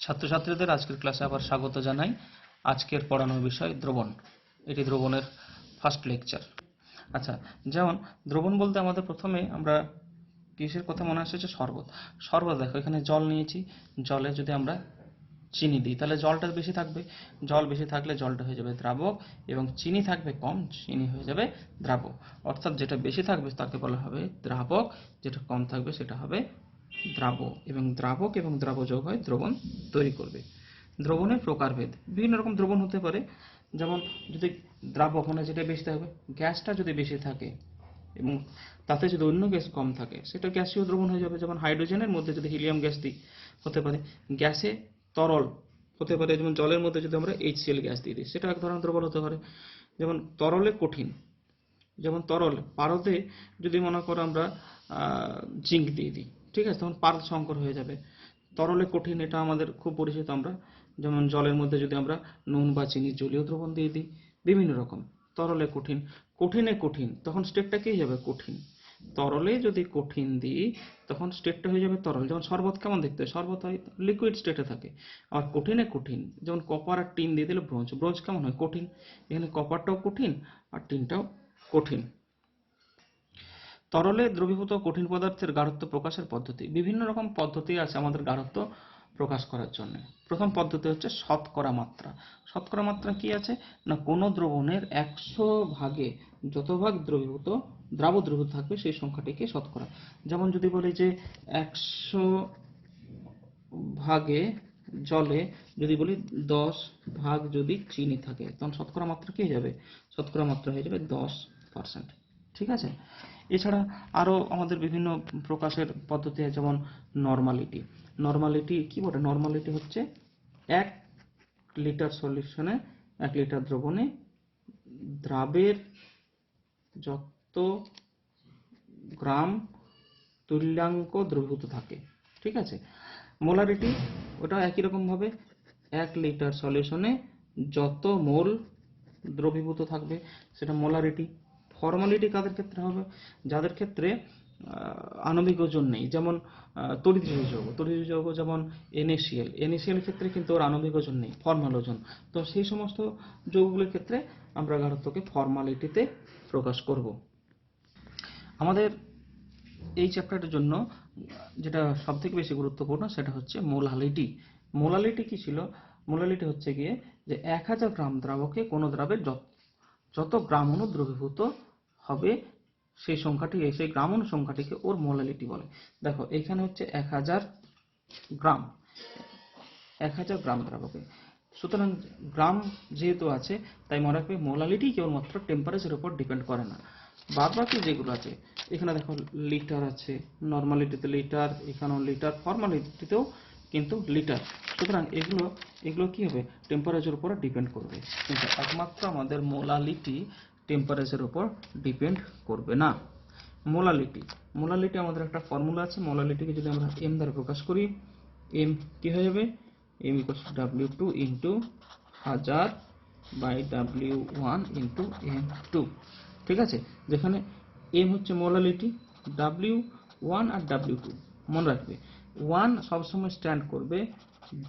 ছাত্রছাত্রীদের আজকের ক্লাসে আবার স্বাগত জানাই। আজকের পড়ানোর বিষয় দ্রবণ। এটি দ্রবণের ফার্স্ট লেকচার। আচ্ছা, যেমন দ্রবণ বলতে আমাদের প্রথমে আমরা কিসের কথা মনে আসছে? শরবত। শরবত দেখো, এখানে জল নিয়েছি, জলে যদি আমরা চিনি দিই তাহলে জলটা বেশি থাকবে, জল বেশি থাকলে জলটা হয়ে যাবে দ্রাবক, এবং চিনি থাকবে কম, চিনি হয়ে যাবে দ্রাবক। অর্থাৎ যেটা বেশি থাকবে তাকে বলা হবে দ্রাবক, যেটা কম থাকবে সেটা হবে দ্রাবক, এবং দ্রাবক এবং দ্রাব যোগ হয় দ্রবণ তৈরি করবে। দ্রবণের প্রকারভেদ, বিভিন্ন রকম দ্রবণ হতে পারে। যেমন যদি দ্রাবক মানে যেটা বেশি থাকবে, গ্যাসটা যদি বেশি থাকে এবং তাতে যদি অন্য গ্যাস কম থাকে সেটা গ্যাসীয় দ্রবণ হয়ে যাবে। যেমন হাইড্রোজেনের মধ্যে যদি হিলিয়াম গ্যাস দিই হতে পারে গ্যাসে তরল হতে পারে। যেমন জলের মধ্যে যদি আমরা HCl গ্যাস দিয়ে দিই সেটা এক ধরনের দ্রবণ হতে পারে। যেমন তরলে কঠিন, যেমন তরল পারদে যদি মনে করো আমরা জিঙ্ক দিয়ে দিই, ঠিক আছে, তখন পারদ সংকর হয়ে যাবে। তরলে কঠিন, এটা আমাদের খুব পরিচিত। আমরা যেমন জলের মধ্যে যদি আমরা নুন বা চিনি জলীয় দ্রবণ দিয়ে দিই, বিভিন্ন রকম। তরলে কঠিন, কঠিনে কঠিন, তখন স্টেটটা কি যাবে? কঠিন। তরলে যদি কঠিন দিই তখন স্টেটটা হয়ে যাবে তরল। যেমন শরবত কেমন দেখতে? শরবত হয় লিকুইড স্টেটে থাকে। আর কঠিনে কঠিন, যেমন কপার আর টিন দিয়ে দিলে ব্রোঞ্জ। ব্রোঞ্জ কেমন হয়? কঠিন। এখানে কপারটাও কঠিন আর টিনটাও কঠিন। তরলে দ্রবীভূত কঠিন পদার্থের গাঢ়ত্ব প্রকাশের পদ্ধতি। বিভিন্ন রকম পদ্ধতি আছে আমাদের গাঢ়ত্ব প্রকাশ করার জন্য। প্রথম পদ্ধতি হচ্ছে শতকরা মাত্রা। শতকরা মাত্রা কি আছে না, কোনো দ্রবণের 100 ভাগে যত ভাগ দ্রাব দ্রবীভূত থাকবে সেই সংখ্যাটিকে শতকরা। যেমন যদি বলি যে 100 ভাগে জলে যদি বলি 10 ভাগ যদি চিনি থাকে, তখন শতকরা মাত্রা কি হয়ে যাবে? শতকরা মাত্রা হয়ে যাবে 10%। ঠিক আছে। এছাড়া আরও আমাদের বিভিন্ন প্রকাশের পদ্ধতি আছে, যেমন নরমালিটি। নরমালিটি কি বলে? নরমালিটি হচ্ছে 1 লিটার সলিউশনে, 1 লিটার দ্রবণে দ্রাবের যত গ্রাম তুল্যাঙ্ক দ্রবীভূত থাকে। ঠিক আছে। মোলারিটি, ওটা একই রকম ভাবে 1 লিটার সলিউশনে যত মোল দ্রবীভূত থাকবে সেটা মোলারিটি। ফর্মালিটি কাদের ক্ষেত্রে হবে? যাদের ক্ষেত্রে আণবিক ওজন নেই। যেমন তড়িৎদ্রবী যৌগ, তড়িৎদ্রবী যৌগ যেমন NaCl, NaCl এর ক্ষেত্রে কিন্তু ওর আণবিক ওজন নেই, ফর্মাল ওজন। তো সেই সমস্ত যৌগগুলোর ক্ষেত্রে আমরা গাঢ়ত্বকে ফর্মালিটিতে প্রকাশ করব। আমাদের এই চ্যাপ্টারের জন্য যেটা সব থেকে বেশি গুরুত্বপূর্ণ সেটা হচ্ছে মোলালিটি। মোলালিটি কি ছিল? মোলালিটি হচ্ছে গিয়ে যে 1000 গ্রাম দ্রাবকে কোনো দ্রাবের যত গ্রাম অণু দ্রবীভূত হবে সেই সংখ্যাটি, সেই গ্রাম অণু সংখ্যাটিকে ওর মোলালিটি বলে। দেখো এখানে হচ্ছে 1000 গ্রাম, 1000 গ্রাম দ্রাবকে, সুতরাং গ্রাম যেহেতু আছে তাই মনে রাখবে মোলালিটি কেবলমাত্র টেম্পারেচারের উপর ডিপেন্ড করে না। বাদ বাকি যেগুলো আছে, এখানে দেখো লিটার আছে, নর্মালিটিতে লিটার, এখানেও লিটার, ফর্মালিটিতেও কিন্তু লিটার। সুতরাং এগুলো কি হবে? টেম্পারেচারের উপর ডিপেন্ড করবে, কিন্তু একমাত্র আমাদের মোলালিটি টেম্পারেচারের উপর ডিপেন্ড করবে না। মোলালিটি আমাদের একটা ফর্মুলা আছে। মোলালিটিকে যদি আমরা m দ্বারা প্রকাশ করি, m কি হয়ে যাবে? m equals to W2 into 1000 by W1 into M2। ঠিক আছে, যেখানে m হচ্ছে মোলালিটি, W1 আর W2 মনে রাখবে। 1 সবসময় স্ট্যান্ড করবে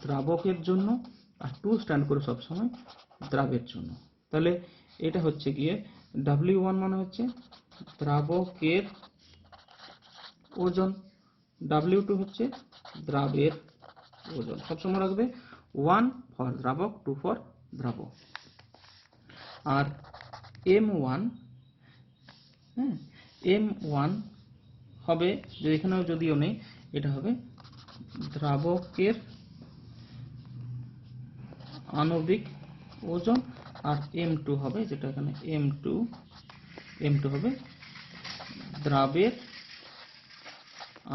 দ্রাবকের জন্য আর 2 স্ট্যান্ড করে সবসময় দ্রাবের জন্য। তাহলে এটা হচ্ছে গিয়ে W1 মানে হচ্ছে দ্রাবকের ওজন, W2 হচ্ছে দ্রাবের ওজন। সবসময় রাখবে 1 for দ্রাবক, 2 for দ্রাবক। R M1, M1 হবে, যে এখানেও যদিও নেই, এটা হবে দ্রাবকের আণবিক ওজন। আর M2 হবে, যেটা এখানে M2 হবে দ্রাবের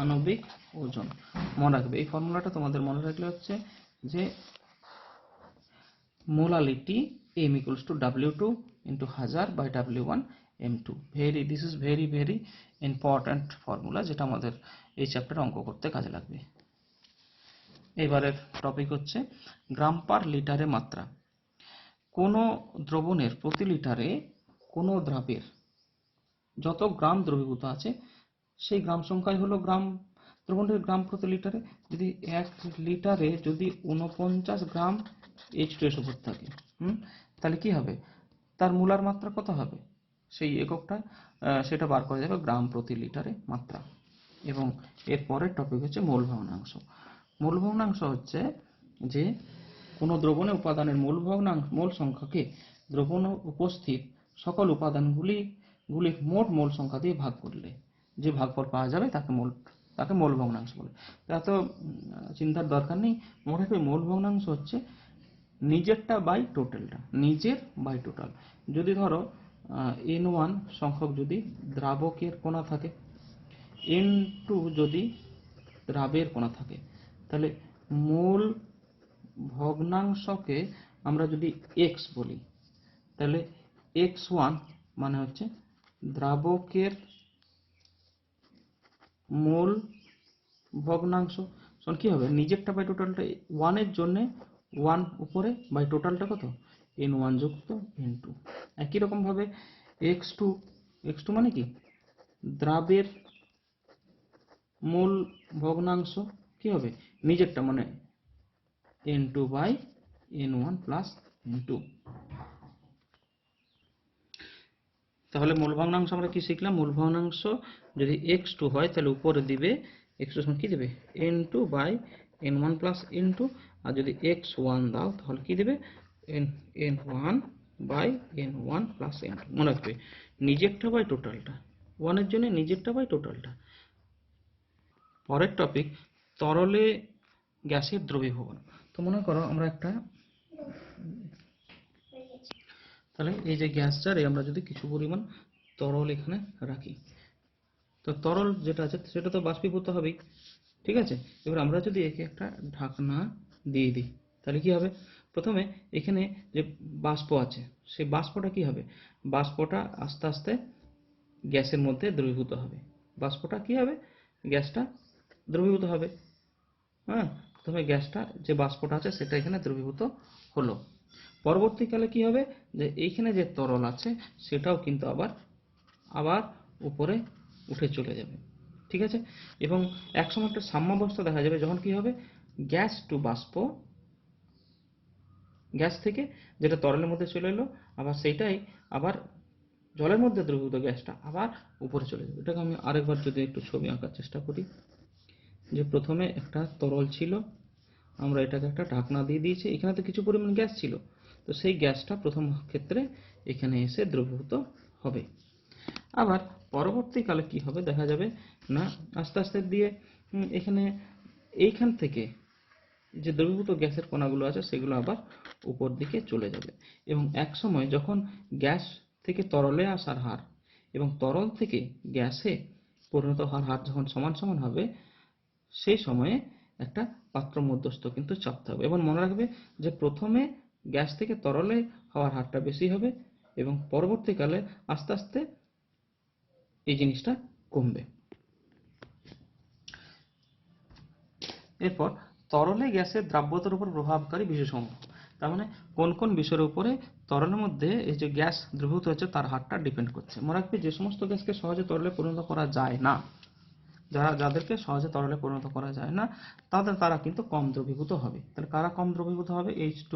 আণবিক ওজন। মনে রাখবে এই ফর্মুলাটা, তোমাদের মনে রাখলে হচ্ছে যে molality m equals to W2 into 1000 by W1 M2। this is very important formula, যেটা আমাদের এই চ্যাপ্টারে অঙ্ক করতে কাজে লাগবে। এবারের টপিক হচ্ছে গ্রাম পার লিটারে মাত্রা। কোনো দ্রবণের প্রতি লিটারে কোনো দ্রাবের যত গ্রাম দ্রবীভূত আছে সেই গ্রাম সংখ্যাই হলো গ্রাম। তো দ্রবণের গ্রাম প্রতি লিটারে, যদি 1 লিটারে যদি 49 গ্রাম H2SO থাকে, তাহলে কি হবে, তার মোলার মাত্রা কত হবে, সেই এককটা সেটা বার করা যাবে গ্রাম প্রতি লিটারে মাত্রা। এবং এর পরের টপিক হচ্ছে মোল ভগ্নাংশ। মোল ভগ্নাংশ হচ্ছে যে কোনো দ্রবণে উপাদানের মোল সংখ্যাকে দ্রবণে উপস্থিত সকল উপাদানগুলির মোট মোল সংখ্যা দিয়ে ভাগ করলে যে ভাগফল পাওয়া যাবে তাকে মোল ভগ্নাংশ বলে। এত চিন্তার দরকার নেই, মনে রাখবে মোল ভগ্নাংশ হচ্ছে নিজেরটা বাই টোটালটা, নিজের বাই টোটাল। যদি ধরো N1 সংখ্যক যদি দ্রাবকের কণা থাকে, N2 যদি দ্রাবের কণা থাকে, তাহলে মোল ভগ্নাংশকে আমরা যদি x বলি, তাহলে x1 মানে হচ্ছে দ্রাবকের মোল ভগ্নাংশ সমান কি হবে, নিজেরটা বাই টোটালটা 1 এর জন্য 1 উপরে বাই টোটালটা কত, N1 যুক্ত N2। একই রকম ভাবে x2 মানে কি দ্রাবের মোল ভগ্নাংশ কি হবে, নিজেরটা মানে N2 by N1 plus N2। তাহলে মূল ভগ্নাংশ আমরা কি শিখলাম, মূল ভগ্নাংশ যদি x2 হয় তাহলে উপরে দিবে x2 সমান কি দেবে N2 by N1 plus N2, আর যদি x1 দাও তাহলে কি দেবে N1 by N1 plus N2। মনে রাখবে নিজেরটা বাই টোটালটা, 1 এর জন্য নিজেরটা বাই টোটালটা। পরের টপিক তরলে গ্যাসের দ্রবীভবন। তো মনে করো আমরা একটা, তাহলে এই যে গ্যাস জারে আমরা যদি কিছু পরিমাণ তরল এখানে রাখি, তো তরল যেটা আছে সেটা তো বাষ্পীভূত হবেই, ঠিক আছে। এবার আমরা যদি একে একটা ঢাকনা দিয়ে দিই তাহলে কি হবে, প্রথমে এখানে যে বাষ্প আছে সেই বাষ্পটা কি হবে, বাষ্পটা আস্তে আস্তে গ্যাসের মধ্যে দ্রবীভূত হবে, বাষ্পটা কি হবে, গ্যাসটা দ্রবীভূত হবে। হ্যাঁ, প্রথমে গ্যাসটা যে বাষ্পটা আছে সেটা এখানে দ্রবীভূত হলো, পরবর্তীকালে কি হবে, যে এইখানে যে তরল আছে সেটাও কিন্তু আবার উপরে উঠে চলে যাবে, ঠিক আছে। এবং একসময় একটা সাম্যাবস্থা দেখা যাবে যখন কি হবে, গ্যাস টু বাষ্প, গ্যাস থেকে যেটা তরলের মধ্যে চলে এলো আবার সেইটাই আবার জলের মধ্যে দ্রবীভূত গ্যাসটা আবার উপরে চলে যাবে। এটাকে আমি আরেকবার যদি একটু ছবি আঁকার চেষ্টা করি, যে প্রথমে একটা তরল ছিল, আমরা এটাকে একটা ঢাকনা দিয়ে দিয়েছি, এখানে তো কিছু পরিমাণ গ্যাস ছিল, তো সেই গ্যাসটা প্রথম ক্ষেত্রে এখানে এসে দ্রবীভূত হবে। আবার পরবর্তীকালে কি হবে দেখা যাবে না, আস্তে আস্তে দিয়ে এখানে এইখান থেকে যে দ্রবীভূত গ্যাসের কণাগুলো আছে সেগুলো আবার উপর দিকে চলে যাবে। এবং এক সময় যখন গ্যাস থেকে তরলে আসার হার এবং তরল থেকে গ্যাসে পরিণত হওয়ার হার যখন সমান সমান হবে, সেই সময়ে একটা পাত্র মধ্যস্থ কিন্তু চাপতে হবে। এবং মনে রাখবে যে প্রথমে গ্যাস থেকে তরলে হওয়ার হারটা বেশি হবে এবং পরবর্তীকালে আস্তে আস্তে এই জিনিসটা কমবে। এরপর তরলে গ্যাসের দ্রাব্যতার উপর প্রভাবকারী বিষয়সমূহ, তার মানে কোন কোন বিষয়ের উপরে তরলের মধ্যে এই যে গ্যাস দ্রবীভূত হচ্ছে তার হারটা ডিপেন্ড করছে। মনে রাখবে যে সমস্ত গ্যাসকে সহজে তরলে পরিণত করা যায় না, যাদেরকে সহজে তরলে পরিণত করা যায় না তারা কিন্তু কম দ্রবীভূত হবে। তাহলে কারা কম দ্রবীভূত হবে, H2,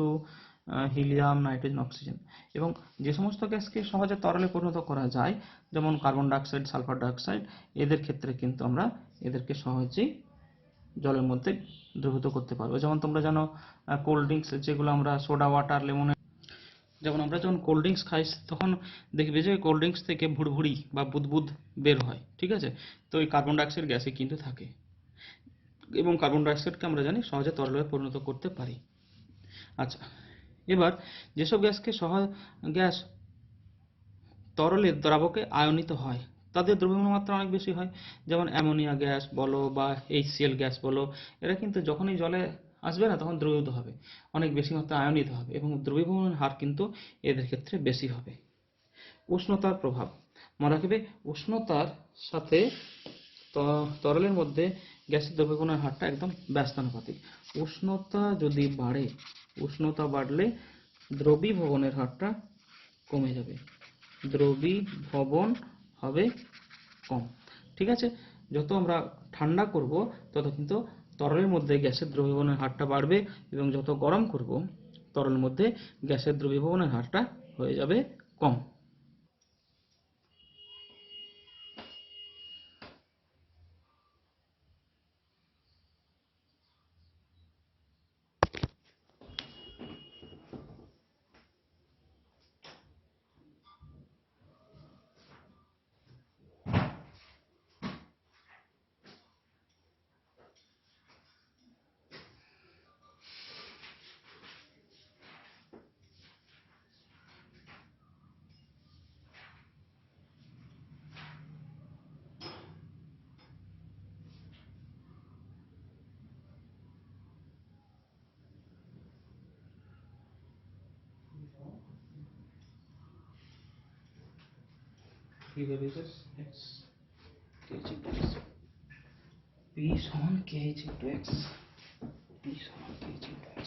হিলিয়াম, নাইট্রোজেন, অক্সিজেন। এবং যে সমস্ত গ্যাসকে সহজে তরলে পরিণত করা যায় যেমন কার্বন ডাইঅক্সাইড, সালফার ডাইঅক্সাইড, এদের ক্ষেত্রে কিন্তু আমরা এদেরকে সহজেই জলের মধ্যে দ্রবীভূত করতে পারবো। যেমন তোমরা জানো কোল্ড ড্রিঙ্কস যেগুলো আমরা সোডা ওয়াটার, লেমন, যেমন আমরা যখন কোল্ড ড্রিঙ্কস খাই তখন দেখবে যে কোল্ড ড্রিঙ্কস থেকে ভুড়ভুড়ি বা বুদবুদ বের হয়, ঠিক আছে। তো এই কার্বন ডাইঅক্সাইড গ্যাসে কিন্তু থাকে এবং কার্বন ডাইঅক্সাইডকে আমরা জানি সহজে তরলে পরিণত করতে পারি। আচ্ছা, এবার যেসব গ্যাস তরলে দ্রাবকে আয়নিত হয় তাদের দ্রবীভবন মাত্রা অনেক বেশি হয়, যেমন অ্যামোনিয়া গ্যাস বলো বা HCl গ্যাস বলো, এরা কিন্তু যখনই জলে আসবে না তখন দ্রবীভূত হবে, অনেক বেশি মাত্রা আয়নিত হবে এবং দ্রবীভবনের হার কিন্তু এদের ক্ষেত্রে বেশি হবে। উষ্ণতার প্রভাব, মনে রাখবে উষ্ণতার সাথে তরলের মধ্যে গ্যাসের দ্রবীভবনের হারটা একদম ব্যস্তানুপাতিক। উষ্ণতা যদি বাড়ে, উষ্ণতা বাড়লে দ্রবীভবনের হারটা কমে যাবে, দ্রবীভবন হবে কম, ঠিক আছে। যত আমরা ঠান্ডা করব তত কিন্তু তরলের মধ্যে গ্যাসের দ্রবীভবনের হারটা বাড়বে, এবং যত গরম করব তরলের মধ্যে গ্যাসের দ্রবীভবনের হারটা হয়ে যাবে কম। P varies x kh into x. P সমান kh into x. P সমান kh into x.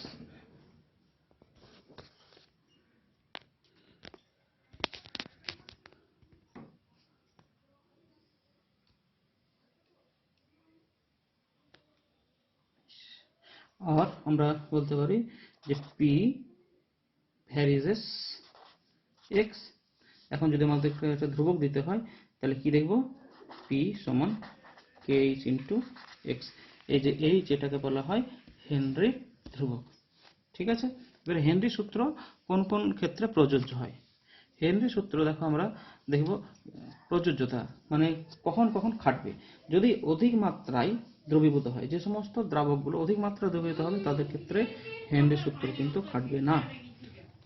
আর আমরা বলতে পারি যে P varies x। এখন যদি আমাদের একটা ধ্রুবক দিতে হয় তাহলে কি দেখব, P সমান kh into x। এই যে h এটাকে বলা হয় হেনরি ধ্রুবক। ঠিক আছে, এবারে হেনরি সূত্র কোন কোন ক্ষেত্রে প্রযোজ্য হয়। হেনরি সূত্র দেখো আমরা দেখব প্রযোজ্যতা মানে কখন কখন খাটবে। যদি অধিক মাত্রায় দ্রবীভূত হয়, যে সমস্ত দ্রাবকগুলো অধিক মাত্রায় দ্রবীভূত হবে তাদের ক্ষেত্রে হেনরি সূত্র কিন্তু খাটবে না।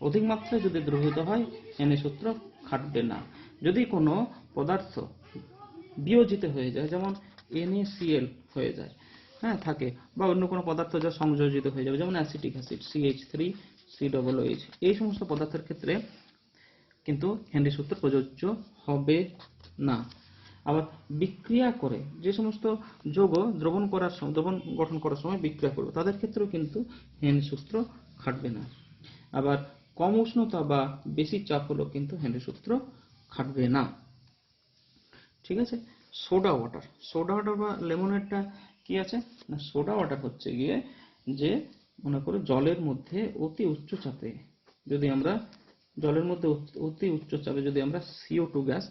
অধিক মাত্রায় যদি দ্রবীভূত হয় হেনরি সূত্র খাটবে না। যদি কোনো পদার্থ বিয়োজিত হয়ে যায়, যেমন NaCl হয়ে যায়, হ্যাঁ থাকে, বা অন্য কোনো পদার্থ যা সংযোজিত হয়ে যাবে, যেমন অ্যাসিটিক অ্যাসিড CH3COOH, এই সমস্ত পদার্থের ক্ষেত্রে কিন্তু হেনরি সূত্র প্রযোজ্য হবে না। আবার বিক্রিয়া করে যে সমস্ত যৌগ দ্রবণ গঠন করার সময় বিক্রিয়া করবে তাদের ক্ষেত্রেও কিন্তু হেনরি সূত্র খাটবে না। আবার কম উষ্ণতা বা বেশি চাপ হলেও কিন্তু হেনরি সূত্র খাটবে না। ঠিক আছে, সোডা ওয়াটার বা লেমনেডটা কি আছে না, সোডা ওয়াটার হচ্ছে গিয়ে যে মনে করো জলের মধ্যে অতি উচ্চ চাপে যদি আমরা CO2 গ্যাস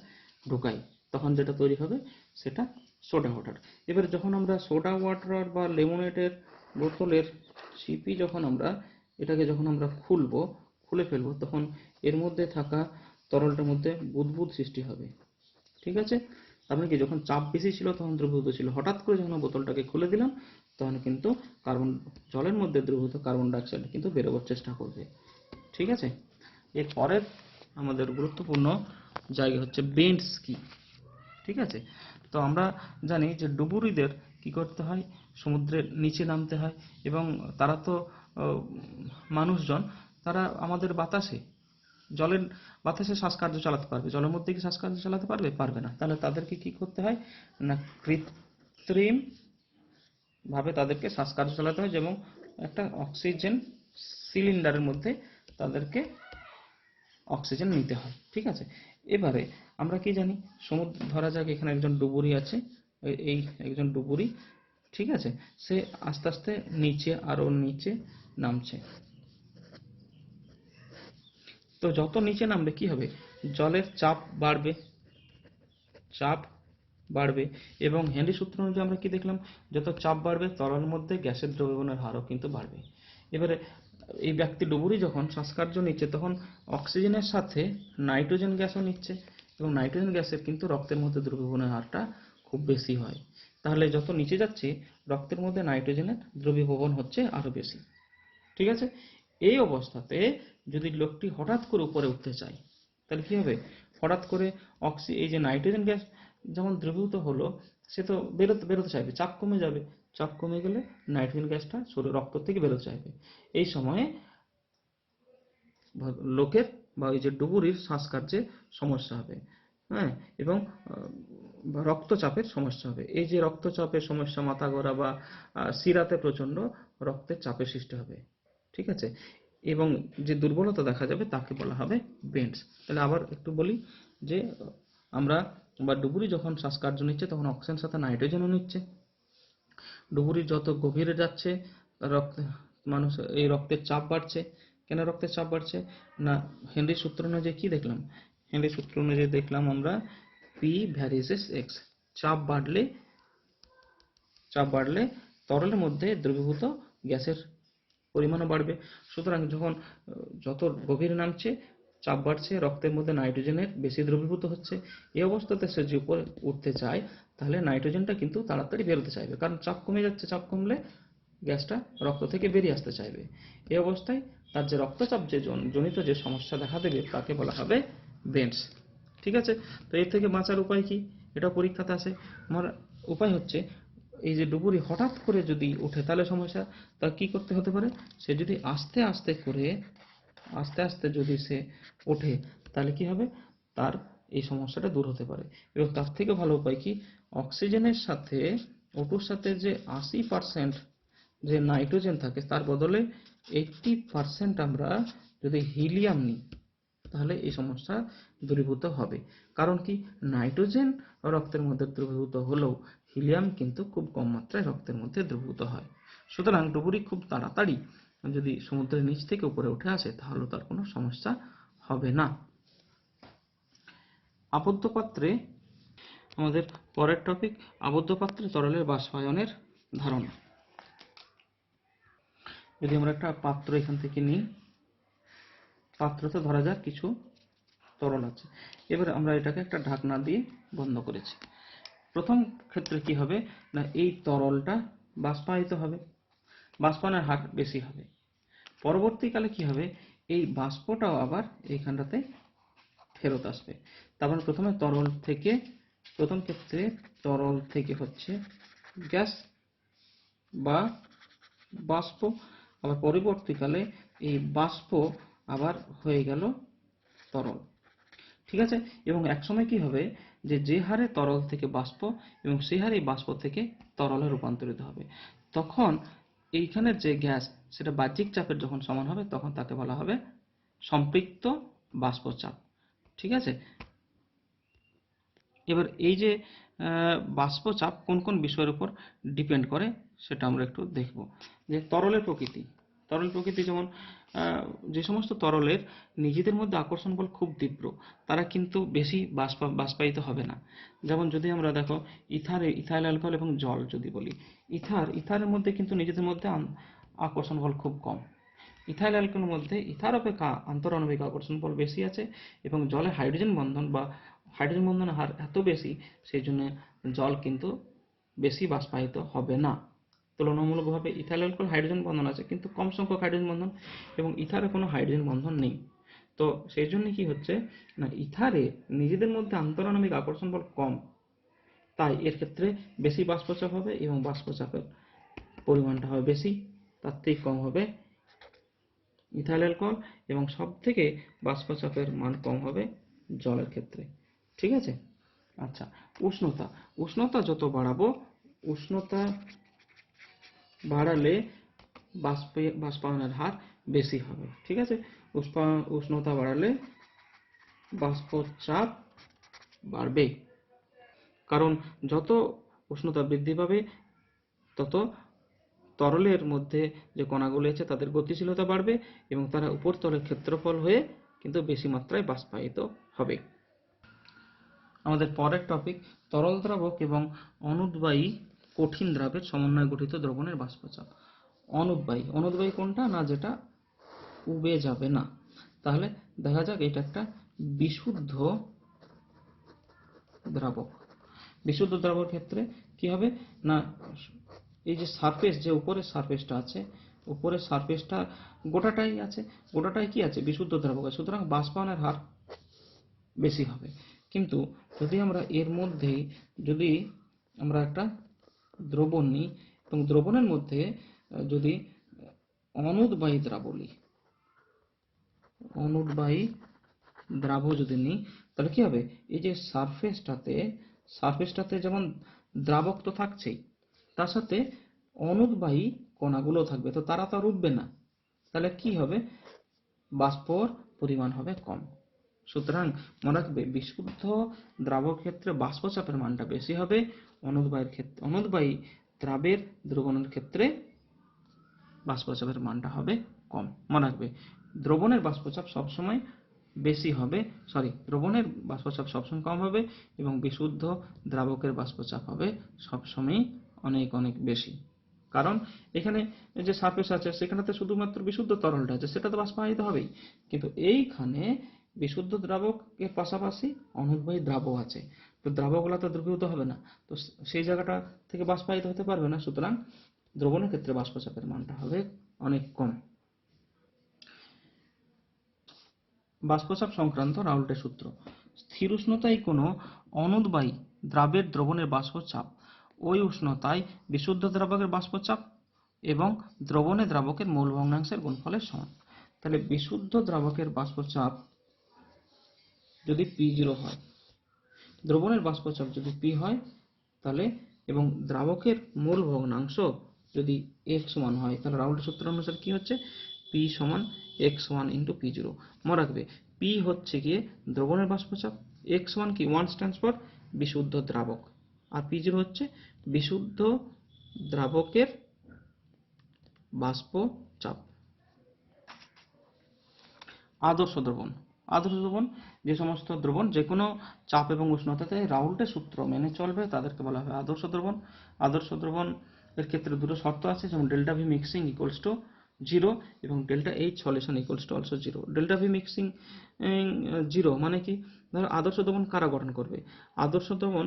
ঢোকাই তখন যেটা তৈরি হবে সেটা সোডা ওয়াটার। এবার যখন আমরা সোডা ওয়াটার বা লেমনেডের বোতলের চিপি যখন আমরা খুলে ফেলবো তখন এর মধ্যে থাকা তরলটার মধ্যে বুদবুদ সৃষ্টি হবে। ঠিক আছে, তার কি যখন চাপ বেশি ছিল তখন দ্রবীভূত ছিল, হঠাৎ করে যখন বোতলটাকে খুলে দিলাম তখন কিন্তু জলের মধ্যে দ্রবীভূত কার্বন ডাইঅক্সাইড কিন্তু বেরোবার চেষ্টা করবে। ঠিক আছে, এর পরের আমাদের গুরুত্বপূর্ণ জায়গা হচ্ছে বেন্টস কি। ঠিক আছে, তো আমরা জানি যে ডুবুরিদের কি করতে হয়, সমুদ্রের নিচে নামতে হয়, এবং তারা তো মানুষজন, তারা আমাদের বাতাসে শ্বাসকার্য চালাতে পারবে, জলের মধ্যে কি শ্বাসকার্য চালাতে পারবে? পারবে না। তাহলে তাদেরকে কি করতে হয় না, কৃত্রিম ভাবে তাদেরকে শ্বাসকার্য চালাতে হয়, যেমন একটা অক্সিজেন সিলিন্ডারের মধ্যে তাদেরকে অক্সিজেন নিতে হয়। ঠিক আছে, এবারে আমরা কি জানি, ধরা যাক এখানে একজন ডুবুরি আছে, এই একজন ডুবুরি, ঠিক আছে, সে আস্তে আস্তে আরো নিচে নামছে। তো যত নিচে নামবে কি হবে, জলের চাপ বাড়বে, এবং হেনরি সূত্র অনুযায়ী আমরা কি দেখলাম, যত চাপ বাড়বে তরলের মধ্যে গ্যাসের দ্রবীভবনের হারও কিন্তু বাড়বে। এবারে এই ব্যক্তি ডুবুরি যখন শ্বাসকার্য নিচ্ছে তখন অক্সিজেনের সাথে নাইট্রোজেন গ্যাসও নিচ্ছে, এবং নাইট্রোজেন গ্যাসের কিন্তু রক্তের মধ্যে দ্রবীভবনের হারটা খুব বেশি হয়। তাহলে যত নিচে যাচ্ছে রক্তের মধ্যে নাইট্রোজেনের দ্রবীভবন হচ্ছে আরো বেশি। ঠিক আছে, এই অবস্থাতে যদি লোকটি হঠাৎ করে উপরে উঠতে চায় তাহলে কি হবে, হঠাৎ করে এই যে নাইট্রোজেন গ্যাস যেমন দ্রবীভূত হলো, সে তো বেরোতে চাইবে, চাপ কমে যাবে, চাপ কমে গেলে নাইট্রোজেন গ্যাসটা রক্ত থেকে বেরোতে চাইবে। এই সময়ে লোকের বা ওই যে ডুবুরির শ্বাসকার্যে সমস্যা হবে, হ্যাঁ, এবং রক্তচাপের সমস্যা হবে। এই যে রক্তচাপের সমস্যা, মাথা ঘোরা বা শিরাতে প্রচন্ড রক্তের চাপের সৃষ্টি হবে। ঠিক আছে, এবং যে দুর্বলতা দেখা যাবে তাকে বলা হবে বেন্টস। তাহলে আবার একটু বলি যে আমরা বা ডুবুরি যখন শ্বাসকার্য নিচ্ছে তখন অক্সিজেনের সাথে নাইট্রোজেনও নিচ্ছে। ডুবুরি যত গভীরে যাচ্ছে রক্ত মানুষ এই রক্তের চাপ বাড়ছে। কেন রক্তের চাপ বাড়ছে? না হেনরি সূত্র অনুযায়ী কি দেখলাম? হেনরি সূত্র অনুযায়ী দেখলাম আমরা পি ভ্যারিসেস এক্স। চাপ বাড়লে তরলের মধ্যে দ্রবীভূত গ্যাসের পরিমাণও বাড়বে। সুতরাং যখন যত গভীরে নামছে চাপ বাড়ছে, রক্তের মধ্যে নাইট্রোজেনের বেশি দ্রবীভূত হচ্ছে। এই অবস্থাতে সে যে উপরে উঠতে চায় তাহলে নাইট্রোজেনটা কিন্তু তাড়াতাড়ি বেরোতে চাইবে, কারণ চাপ কমে যাচ্ছে। চাপ কমলে গ্যাসটা রক্ত থেকে বেরিয়ে আসতে চাইবে। এই অবস্থায় তার যে রক্তচাপ যে জনিত যে সমস্যা দেখা দেবে তাকে বলা হবে বেন্টস। ঠিক আছে, তো এর থেকে বাঁচার উপায় কি? এটা পরীক্ষাতে আসে। আমার উপায় হচ্ছে এই যে ডুবুরি হঠাৎ করে যদি ওঠে তাহলে সমস্যা। তা কি করতে হতে পারে? সে যদি আস্তে আস্তে যদি সে ওঠে তাহলে কি হবে? তার এই সমস্যাটা দূর হতে পারে। এবং তার থেকে ভালো উপায় কি? অক্সিজেনের সাথে O2 সাথে যে 80% যে নাইট্রোজেন থাকে তার বদলে 80% আমরা যদি হিলিয়াম নিই তাহলে এই সমস্যা দূরীভূত হবে। কারণ কি? নাইট্রোজেন রক্তের মধ্যে দ্রবীভূত হলেও হিলিয়াম কিন্তু খুব কম মাত্রায় রক্তের মধ্যে দ্রবীভূত হয়। সুতরাং ডুবুরি খুব তাড়াতাড়ি যদি সমুদ্রের নিচ থেকে উপরে উঠে আসে তাহলে তার কোনো সমস্যা হবে না। আবদ্ধ পাত্রে আমাদের পরের টপিক, আবদ্ধ পাত্রে তরলের বাষ্পায়নের ধারণা। যদি আমরা একটা পাত্র এখান থেকে নিই, পাত্রতে ধরা যাক কিছু তরল আছে। এবার আমরা এটাকে একটা ঢাকনা দিয়ে বন্ধ করেছি। প্রথম ক্ষেত্রে কি হবে? না এই তরলটা বাষ্পায়িত হবে, বাষ্পায়নের হার বেশি হবে। পরবর্তীকালে কি হবে? এই বাষ্পটাও আবার এইখানটাতে ফেরত আসবে। তার মানে প্রথম ক্ষেত্রে তরল থেকে হচ্ছে গ্যাস বা বাষ্প, আবার পরবর্তীকালে এই বাষ্প আবার হয়ে গেল তরল। ঠিক আছে, এবং একসময় কি হবে? যে হারে তরল থেকে বাষ্প এবং সেই হারে বাষ্প থেকে তরলে রূপান্তরিত হবে, তখন এইখানের যে গ্যাস সেটা বাহ্যিক চাপের যখন সমান হবে তখন তাকে বলা হবে সম্পৃক্ত বাষ্পচাপ। ঠিক আছে, এবার এই যে বাষ্পচাপ কোন কোন বিষয়ের উপর ডিপেন্ড করে সেটা আমরা একটু দেখব। যে তরলের প্রকৃতি যেমন যে সমস্ত তরলের নিজেদের মধ্যে আকর্ষণ বল খুব তীব্র তারা কিন্তু বেশি বাষ্পায়িত হবে না। যেমন যদি আমরা দেখো ইথাইল অ্যালকোহল এবং জল যদি বলি, ইথারের মধ্যে কিন্তু নিজেদের মধ্যে আকর্ষণ বল খুব কম। ইথাইল অ্যালকোহলের মধ্যে ইথার অপেক্ষা আন্তঃআণবিক আকর্ষণ বল বেশি আছে এবং জলে হাইড্রোজেন বন্ধনের হার এত বেশি সেই জন্য জল কিন্তু বেশি বাষ্পায়িত হবে না। তুলনামূলকভাবে ইথাইল অ্যালকোহল হাইড্রোজেন বন্ধন আছে কিন্তু কম সংখ্যক হাইড্রোজেন বন্ধন, এবং ইথারে কোনো হাইড্রোজেন বন্ধন নেই। তো সেই জন্য কি হচ্ছে না, ইথারে নিজেদের মধ্যে আন্তঃআণবিক আকর্ষণ বল কম, তাই এর ক্ষেত্রে বেশি বাষ্পচাপ হবে এবং বাষ্পচাপের পরিমাণটা হবে বেশি, তার থেকে কম হবে ইথাইল অ্যালকোহল, এবং সব থেকে বাষ্পচাপের মান কম হবে জলের ক্ষেত্রে। ঠিক আছে, আচ্ছা, উষ্ণতা যত বাড়াবো, উষ্ণতা বাড়ালে বাষ্পায়নের হার বেশি হবে। ঠিক আছে, উষ্ণতা বাড়ালে বাষ্পচাপ বাড়বে, কারণ যত উষ্ণতা বৃদ্ধি পাবে তত তরলের মধ্যে যে কণাগুলো আছে তাদের গতিশীলতা বাড়বে এবং তারা উপরতলের ক্ষেত্রফল হয়ে কিন্তু বেশি মাত্রায় বাষ্পায়িত হবে। আমাদের পরের টপিক, তরল দ্রাবক এবং অনুদ্বায়ী কঠিন দ্রাবের সমন্বয়ে গঠিত দ্রবণের বাষ্পচাপ। অনুদ্বায়ী কোনটা? না যেটা উবে যাবে না। তাহলে দেখা যাক এটা একটা বিশুদ্ধ দ্রাবক। বিশুদ্ধ দ্রাবক ক্ষেত্রে কি হবে না, এই যে সারফেস, যে উপরের সারফেসটা আছে, উপরের সারফেসটা গোটাটাই কি আছে? বিশুদ্ধ দ্রাবক আছে, সুতরাং বাষ্পায়নের হার বেশি হবে। কিন্তু যদি আমরা এর মধ্যেই যদি আমরা একটা দ্রবণ নিই এবং দ্রবণের মধ্যে যদি অনুদ্বায়ী দ্রাবক যদি নিই তাহলে কি হবে? এই যে সারফেসটাতে যেমন দ্রাবক তো থাকছেই, তার সাথে অনুদ্বায়ী কণাগুলো থাকবে, তো তারা তো আর উঠবে না। তাহলে কি হবে? বাষ্পর পরিমাণ হবে কম। সুতরাং মনে রাখবে বিশুদ্ধ দ্রাবক ক্ষেত্রে বাষ্পচাপের মানটা বেশি হবে, অনুদ্বায়ী দ্রাবের দ্রবণের ক্ষেত্রে বাষ্পচাপের মানটা হবে কম। মনে রাখবে দ্রবণের বাষ্পচাপ সবসময় বেশি হবে, দ্রবণের বাষ্পচাপ সবসময় কম হবে এবং বিশুদ্ধ দ্রাবকের বাষ্পচাপ হবে সবসময় অনেক অনেক বেশি। কারণ এখানে যে সারফেস আছে সেখানে তো শুধুমাত্র বিশুদ্ধ তরলটা আছে, সেটা তো বাষ্পায়িত হবেই, কিন্তু এইখানে বিশুদ্ধ দ্রাবকের পাশাপাশি অনুদ্বায়ী দ্রাবক আছে, তো দ্রাবকগুলো তো দ্রবীভূত হবে না, তো সেই জায়গাটা থেকে বাষ্পায়িত হতে পারবে না, সুতরাং দ্রবণের ক্ষেত্রে বাষ্পচাপের মানটা হবে অনেক কম। বাষ্পচাপ সংক্রান্ত রাউল্টের সূত্র। স্থির উষ্ণতায় কোনো অনুদ্বায়ী দ্রাবের দ্রবণের বাষ্পচাপ ওই উষ্ণতায় বিশুদ্ধ দ্রাবকের বাষ্পচাপ এবং দ্রবণে দ্রাবকের মোল ভগ্নাংশের গুণফলের সমান। তাহলে বিশুদ্ধ দ্রাবকের বাষ্পচাপ যদি P0 হয়, দ্রবণের বাষ্পচাপ যদি P হয়, তাহলে এবং দ্রাবকের মোল ভগ্নাংশ যদি x1 হয়, তাহলে রাউল্টের সূত্র অনুসারে কি হচ্ছে, P সমান x1 × P0। মনে রাখবে P হচ্ছে গিয়ে দ্রবণের বাষ্পচাপ, x1 কি 1 স্ট্যান্ডস ফর বিশুদ্ধ দ্রাবক, আর P0 হচ্ছে বিশুদ্ধ দ্রাবকের বাষ্পচাপ। আদর্শ দ্রবণ। আদর্শ দ্রবণ যে সমস্ত দ্রবণ যে কোনো চাপ এবং উষ্ণতাতে রাউল্টের সূত্র মেনে চলবে তাদেরকে বলা হয় আদর্শ দ্রবণ। আদর্শ দ্রবণ এর ক্ষেত্রে দুটো শর্ত আছে, যেমন delta V mixing equals to 0 এবং delta H solution equals to also 0। Delta V mixing 0 মানে কি, ধরো আদর্শ দ্রবণ কারা গঠন করবে, আদর্শ দ্রবণ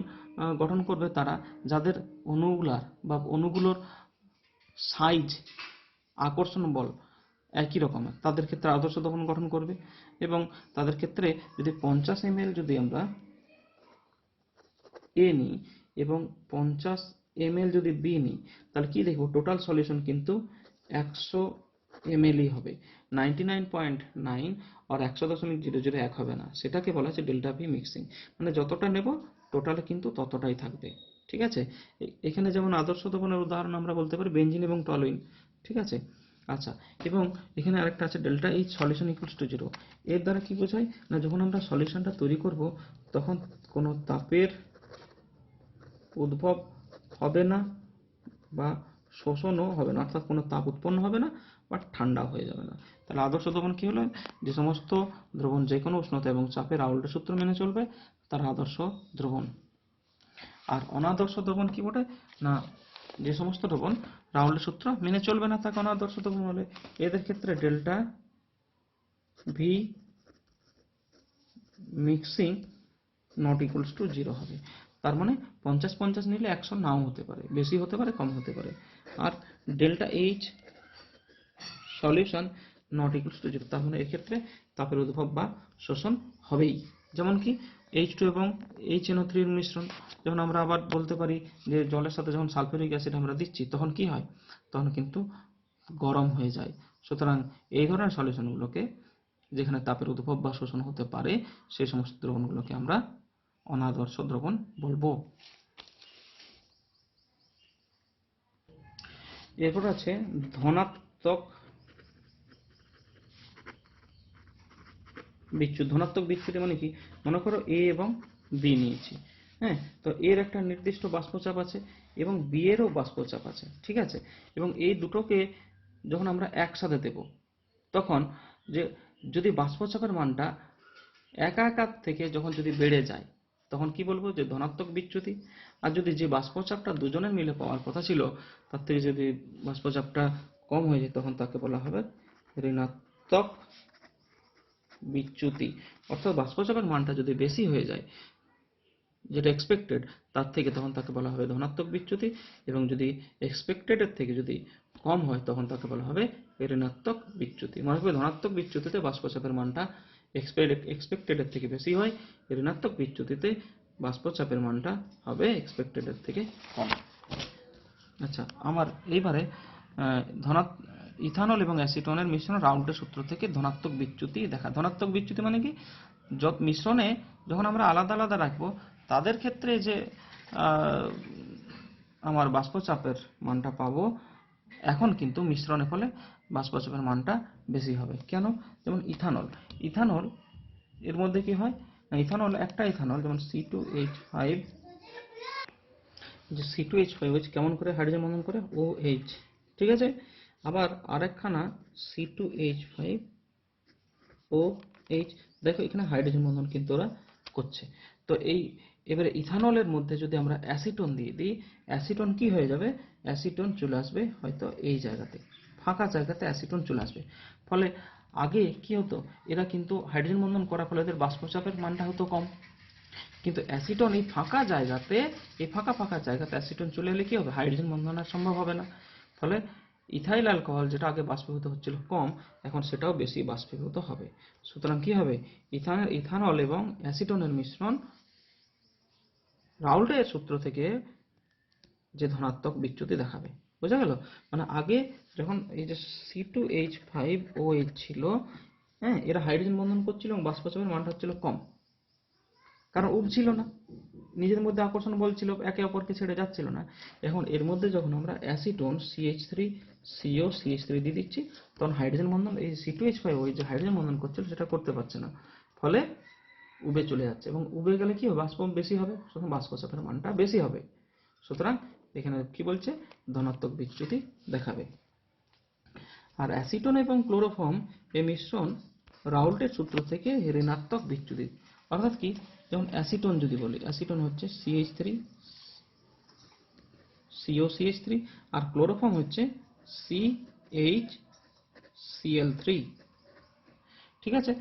গঠন করবে তারা যাদের অণুগুলোর সাইজ, আকর্ষণ বল একই রকমের, তাদের ক্ষেত্রে আদর্শ দ্রবণ গঠন করবে। এবং তাদের ক্ষেত্রে যদি 50 ml যদি আমরা A নিই এবং 50 ml যদি B নিই, তাহলে কি দেখব, টোটাল সলিউশন কিন্তু 100 ml হবে, 99.9 আর 100.001 হবে না, সেটাকে বলা হচ্ছে ডেল্টা ভি মিক্সিং। মানে যতটা নেব টোটালে কিন্তু ততটাই থাকবে, ঠিক আছে। এখানে যেমন আদর্শ দ্রবণের উদাহরণ আমরা বলতে পারি বেনজিন এবং টলুইন, ঠিক আছে। আচ্ছা, এবং এখানে আরেকটা আছে delta H solution equals to 0। এর দ্বারা কি বোঝায় না, যখন আমরা সলিউশনটা তৈরি করব তখন কোনো তাপের উদ্ভব হবে না বা শোষণও হবে না, অর্থাৎ কোনো তাপ উৎপন্ন হবে না বা ঠান্ডা হয়ে যাবে না। তাহলে আদর্শ দ্রবণ কি হলো, যে সমস্ত দ্রবণ যে কোনো উষ্ণতা এবং চাপে রাউল্টের সূত্র মেনে চলবে তারা আদর্শ দ্রবণ। আর অনাদর্শ দ্রবণ কি বটে না, যে সমস্ত দ্রবণ রাউল্টের সূত্র মেনে চলবে না তাকে অনাদর্শ দ্রবণ বলে। এদের ক্ষেত্রে delta V mixing not equals to 0 হবে। তার মানে 50-50 নিলে 100 নাও হতে পারে, বেশি হতে পারে, কম হতে পারে। আর delta H solution not equals to 0, তার মানে এক্ষেত্রে তাপের উদ্ভব বা শোষণ হবেই। যেমন কি H2 এবং HNO3 এর মিশ্রণ, যখন আমরা আবার বলতে পারি যে জলের সাথে যখন সালফিউরিক অ্যাসিড আমরা দিচ্ছি তখন কি হয়, তখন কিন্তু গরম হয়ে যায়। সুতরাং এই ধরনের সলিউশনগুলোকে যেখানে তাপের উদ্ভব বা শোষণ হতে পারে সেই সমস্ত দ্রবণগুলোকে আমরা অনাদর্শ দ্রবণ বলবো। এরপর আছে ধনাত্মক বিচ্যুতি। ধনাত্মক বিচ্যুতি মানে কি, মনে করো A এবং B নিয়েছি, হ্যাঁ, তো এর একটা নির্দিষ্ট বাষ্পচাপ আছে এবং B এরও বাষ্পচাপ আছে, ঠিক আছে। এবং এই দুটোকে যখন আমরা একসাথে দেব তখন যে যদি বাষ্পচাপের মানটা একা থেকে যখন যদি বেড়ে যায় তখন কি বলবো, যে ধনাত্মক বিচ্যুতি। আর যদি যে বাষ্পচাপটা দুজনের মিলে পাওয়ার কথা ছিল তার থেকে যদি বাষ্পচাপটা কম হয়ে যায় তখন তাকে বলা হবে ঋণাত্মক বিচ্যুতি। অর্থাৎ বাষ্পচাপের মানটা যদি বেশি হয়ে যায় যেটা এক্সপেক্টেড তার থেকে, তখন তাকে বলা হবে ধনাত্মক বিচ্যুতি, এবং যদি এক্সপেক্টেডের থেকে যদি কম হয় তখন তাকে বলা হবে ঋণাত্মক বিচ্যুতি। মনে রাখবে ধনাত্মক বিচ্যুতিতে বাষ্পচাপের মানটা এক্সপেক্টেডের থেকে বেশি হয়, ঋণাত্মক বিচ্যুতিতে বাষ্পচাপের মানটা হবে এক্সপেক্টেডের থেকে কম। আচ্ছা, আমার এইবারে ইথানল এবং অ্যাসিটনের মিশ্রণ রাউল্টের সূত্র থেকে ধনাত্মক বিচ্যুতি দেখা। ধনাত্মক বিচ্যুতি মানে কি, মিশ্রণে যখন আমরা আলাদা আলাদা রাখবো তাদের ক্ষেত্রে যে আমার বাষ্পচাপের মানটা পাবো, এখন কিন্তু মিশ্রণের ফলে বাষ্পচাপের মানটা বেশি হবে। কেন? যেমন ইথানল এর মধ্যে কি হয় না, ইথানল একটা ইথানল যেমন C2H5, যে C2H5 কেমন করে হাইড্রোজেন বন্ধন করে OH, ঠিক আছে। আবার আরেকখানা C2H5OH, দেখো এখানে হাইড্রোজেন বন্ধন কিন্তু ওরা করছে। তো এবারে ইথানলের মধ্যে যদি আমরা অ্যাসিটন দিয়ে দিই, অ্যাসিটন কি হয়ে যাবে, অ্যাসিটন চলে আসবে হয়তো এই জায়গাতে, ফাঁকা জায়গাতে অ্যাসিটন চলে আসবে। ফলে আগে কি হতো, এরা কিন্তু হাইড্রোজেন বন্ধন করার ফলে এদের বাষ্পচাপের মানটা হতো কম, কিন্তু অ্যাসিটন এই ফাঁকা জায়গাতে, এই ফাঁকা জায়গাতে অ্যাসিটন চলে এলে কি হবে, হাইড্রোজেন বন্ধন আর সম্ভব হবে না। ফলে ইথাইল অ্যালকোহল যেটা আগে বাষ্পীভূত হচ্ছিল কম, এখন সেটাও বেশি বাষ্পীভূত হবে। সুতরাং কি হবে, ইথানল এবং অ্যাসিটনের মিশ্রণ রাউল্টের সূত্র থেকে যে ধনাত্মক বিচ্যুতি দেখাবে। বোঝা গেল? মানে আগে যখন এই যে C2H5OH ছিল, হ্যাঁ, এরা হাইড্রোজেন বন্ধন করছিল এবং বাষ্পচাপের মানটা হচ্ছিল কম, কারণ উঠছিল না, নিজের মধ্যে আকর্ষণ বল ছিল, একে অপরকে ছেড়ে যাচ্ছিল না। এখন এর মধ্যে যখন আমরা অ্যাসিটোন CH3CO CH3 দিয়ে দিচ্ছি, তখন হাইড্রোজেন বন্ধন এই C2H5OH যে হাইড্রোজেন বন্ধন করছিল সেটা করতে পারছে না, ফলে উবে চলে যাচ্ছে, এবং উবে গেলে কি হবে, বাষ্প বেশি হবে, সুতরাং বাষ্পচাপের মানটা বেশি হবে। সুতরাং এখানে কি বলছে, ধনাত্মক বিচ্যুতি দেখাবে। আর অ্যাসিটন এবং ক্লোরোফর্ম এই মিশ্রণ রাউল্টের সূত্র থেকে ঋণাত্মক বিচ্যুতি, অর্থাৎ কি, যেমন অ্যাসিটন যদি বলি, অ্যাসিটন হচ্ছে CH3COCH3, আর ক্লোরোফর্ম হচ্ছে CHCl3, ঠিক আছে।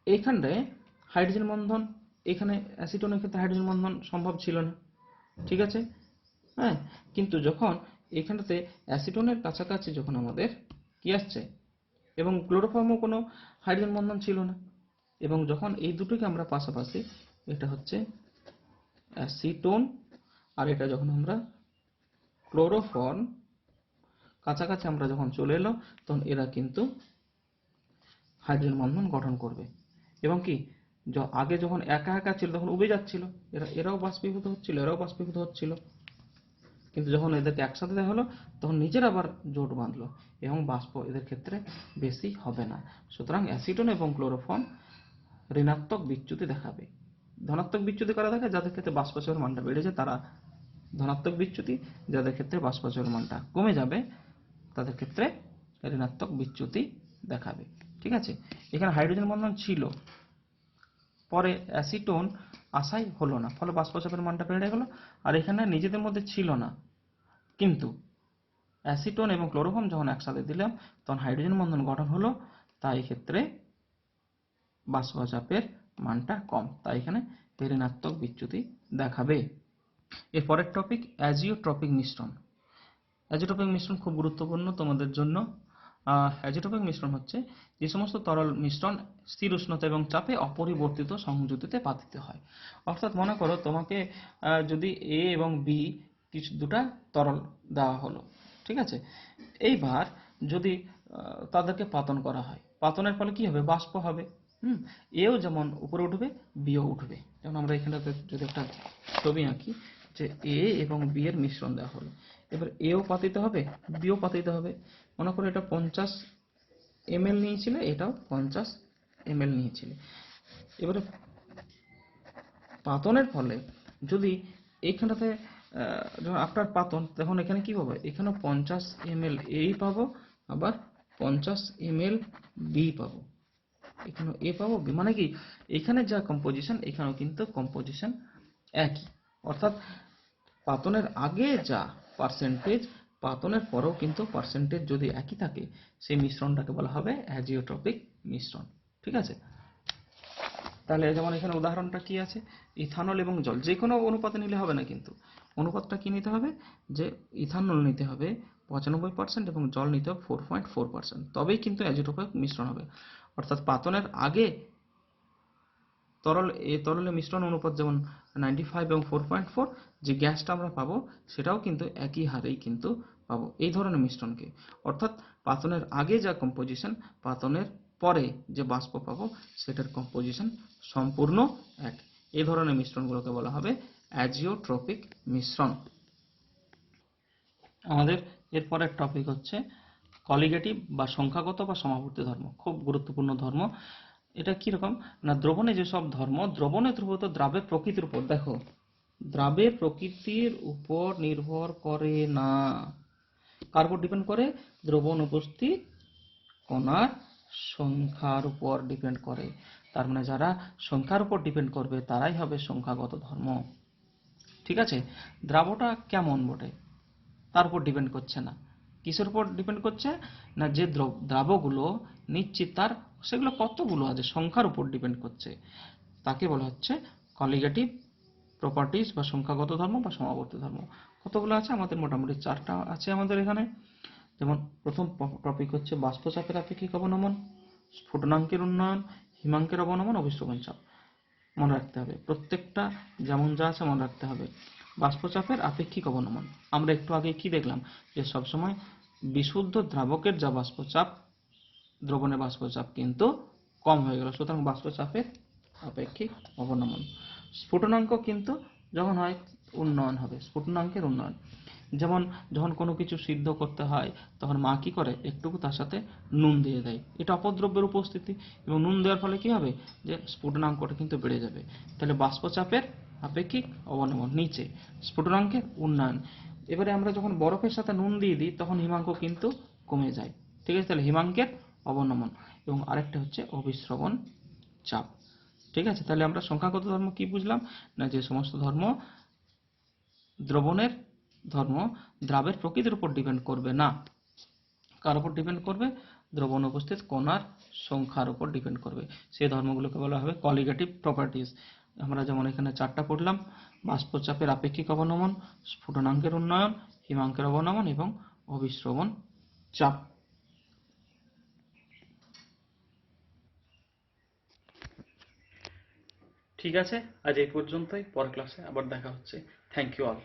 এইখানটায় হাইড্রোজেন বন্ধন, এখানে অ্যাসিটনের ক্ষেত্রে হাইড্রোজেন বন্ধন সম্ভব ছিল না, ঠিক আছে, হ্যাঁ। কিন্তু যখন এখানটাতে অ্যাসিটনের কাছাকাছি যখন আমাদের কি আসছে, এবং ক্লোরোফর্মও কোনো হাইড্রোজেন বন্ধন ছিল না, এবং যখন এই দুটোকে আমরা পাশাপাশি, এটা হচ্ছে অ্যাসিটোন আর এটা যখন আমরা ক্লোরোফর্ম কাছাকাছি আমরা যখন চলে এলো, তখন এরা কিন্তু হাইড্রোজেন বন্ধন গঠন করবে। এবং কি, আগে যখন একা একা ছিল তখন উবে যাচ্ছিল, এরাও বাষ্পীভূত হচ্ছিল, এরাও বাষ্পীভূত হচ্ছিল, কিন্তু যখন এদেরকে একসাথে দেওয়া হলো তখন নিজের আবার জোট বাঁধলো, এবং বাষ্প এদের ক্ষেত্রে বেশি হবে না। সুতরাং অ্যাসিটোন এবং ক্লোরোফর্ম ঋণাত্মক বিচ্যুতি দেখাবে। ধনাত্মক বিচ্যুতি কারা দেখায়, যাদের ক্ষেত্রে বাষ্পচাপের মানটা বেড়েছে তারা ধনাত্মক বিচ্যুতি, যাদের ক্ষেত্রে বাষ্পচাপের মানটা কমে যাবে তাদের ক্ষেত্রে ঋণাত্মক বিচ্যুতি দেখাবে, ঠিক আছে। এখানে হাইড্রোজেন বন্ধন ছিল, পরে অ্যাসিটোন আসাই হলো না, ফলে বাষ্পচাপের মানটা বেড়ে গেল, আর এখানে নিজেদের মধ্যে ছিল না, কিন্তু অ্যাসিটোন এবং ক্লোরোফর্ম যখন একসাথে দিলাম তখন হাইড্রোজেন বন্ধন গঠন হলো, তাই ক্ষেত্রে বাষ্পচাপের মানটা কম, তাই এখানে ঋণাত্মক বিচ্যুতি দেখাবে। এর পরের টপিক অ্যাজিওট্রপিক মিশ্রণ। অ্যাজিওট্রপিক মিশ্রণ খুব গুরুত্বপূর্ণ তোমাদের জন্য। অ্যাজিওট্রপিক মিশ্রণ হচ্ছে যে সমস্ত তরল মিশ্রণ স্থির উষ্ণতা এবং চাপে অপরিবর্তিত সংযুতিতে পাতিত হয়। অর্থাৎ মনে করো তোমাকে যদি এ এবং বি কিছু দুটা তরল দেওয়া হলো, ঠিক আছে। এইবার যদি তাদেরকে পাতন করা হয়, পাতনের ফলে কি হবে, বাষ্প হবে। এও যেমন উপরে উঠবে, বিও উঠবে। যেমন আমরা এখানটাতে যদি একটা ছবি আঁকি, যে এ এবং বি এর মিশ্রণ দেওয়া হলো, এবার এও পাতিতে হবে, বিও পাতিতে হবে। মনে করো এটা 50 ml নিয়েছিলে, এটাও 50 ml নিয়েছিলে। এবারে পাতনের ফলে যদি এইখানটাতে যখন আফটার পাতন, তখন এখানে কি পাবো, এখানে 50 ml এ পাবো, আবার 50 ml বি পাবো, এখানে এ পাবো বি, মানে কি এখানে যা কম্পোজিশন এখানেও কিন্তু কম্পোজিশন একই। অর্থাৎ পাতনের আগে যা পার্সেন্টেজ, পাতনের পরেও কিন্তু পার্সেন্টেজ যদি একই থাকে, সেই মিশ্রণটাকে বলা হবে অ্যাজিওট্রপিক মিশ্রণ, ঠিক আছে। তাহলে যেমন এখানে উদাহরণটা কি আছে, ইথানল এবং জল, যে কোনো অনুপাতে নিলে হবে না, কিন্তু অনুপাতটা কি নিতে হবে, যে ইথানল নিতে হবে 95% এবং জল নিতে হবে 4.4%, তবেই কিন্তু অ্যাজিওট্রপিক মিশ্রণ হবে। অর্থাৎ পাতনের আগে তরলের মিশ্রণ অনুপাত যেমন 95 এবং 4.4, যে গ্যাসটা আমরা পাবো সেটাও কিন্তু একই হারেই কিন্তু পাবো এই ধরনের মিশ্রণকে। অর্থাৎ পাতনের আগে যা কম্পোজিশন, পাতনের পরে যে বাষ্প পাবো সেটার কম্পোজিশন সম্পূর্ণ এক। এই ধরনের মিশ্রণগুলোকে বলা হবে অ্যাজিওট্রপিক মিশ্রণ। আমাদের এরপরের টপিক হচ্ছে কলিগেটিভ বা সংখ্যাগত বা সমাবর্তী ধর্ম, খুব গুরুত্বপূর্ণ ধর্ম। এটা কিরকম না, দ্রবণে যেসব ধর্ম দ্রবণে ধ্রুবত দ্রাবের প্রকৃতির উপর, দেখো দ্রাবের প্রকৃতির উপর নির্ভর করে না, কার উপর ডিপেন্ড করে, দ্রবণ উপস্থিত কণার সংখ্যার উপর ডিপেন্ড করে। তার মানে যারা সংখ্যার উপর ডিপেন্ড করবে তারাই হবে সংখ্যাগত ধর্ম। ঠিক আছে, দ্রাবটা কেমন বটে তার উপর ডিপেন্ড করছে না, কিসের উপর ডিপেন্ড করছে না, যে দ্রাবগুলো নিচ্ছি তার সেগুলো কতগুলো আছে সংখ্যার উপর ডিপেন্ড করছে, তাকে বলা হচ্ছে কলিগেটিভ প্রপার্টিজ বা সংখ্যাগত ধর্ম বা সমাবর্তী ধর্ম। কতগুলো আছে আমাদের, মোটামুটি 4টা আছে আমাদের এখানে। যেমন প্রথম টপিক হচ্ছে বাষ্পচাপের আপেক্ষিক অবনমন, স্ফুটনাঙ্কের উন্নয়ন, হিমাঙ্কের অবনমন, অভিস্রবণ চাপ। মনে রাখতে হবে প্রত্যেকটা যেমন যা আছে মনে রাখতে হবে। বাষ্পচাপের আপেক্ষিক অবনমন, আমরা একটু আগে কি দেখলাম যে সবসময় বিশুদ্ধ দ্রাবকের যা বাষ্পচাপ দ্রবণের বাষ্পচাপ কিন্তু কম হয়ে গেল, সুতরাং বাষ্পচাপের আপেক্ষিক অবনমন। স্ফুটনাঙ্ক কিন্তু যখন হয় উন্নয়ন হবে, স্ফুটনাঙ্কের উন্নয়ন। যেমন যখন কোনো কিছু সিদ্ধ করতে হয় তখন মা কি করে একটুকু তার সাথে নুন দিয়ে দেয়, এটা অপদ্রব্যের উপস্থিতি, এবং নুন দেওয়ার ফলে কি হবে যে স্ফুটনাঙ্কটা কিন্তু বেড়ে যাবে। তাহলে বাষ্পচাপের আপেক্ষিক অবনমন নিচে, স্ফুটনাঙ্কের উন্নয়ন। এবারে আমরা যখন বরফের সাথে নুন দিয়ে দিই তখন হিমাঙ্ক কিন্তু কমে যায়। ঠিক আছে, তাহলে হিমাঙ্কের অবনমন। এবং আরেকটা হচ্ছে অভিস্রবণ চাপ। ঠিক আছে, তাহলে আমরা সংখ্যাগত ধর্ম কি বুঝলাম না, যে সমস্ত ধর্ম দ্রবণের ধর্ম দ্রাবের প্রকৃতির উপর ডিপেন্ড করবে না, কার উপর ডিপেন্ড করবে, দ্রবণ উপস্থিত কণার সংখ্যার উপর ডিপেন্ড করবে, সেই ধর্মগুলোকে বলা হবে কলিগেটিভ প্রপার্টিজ। আমরা যেমন এখানে 4টা পড়লাম, বাষ্পচাপের আপেক্ষিক অবনমন, স্ফুটনাঙ্কের উন্নয়ন, হিমাঙ্কের অবনমন এবং অভিস্রবণ চাপ। ঠিক আছে, আজ এই পর্যন্তই, পরের ক্লাসে আবার দেখা হচ্ছে। Thank you all.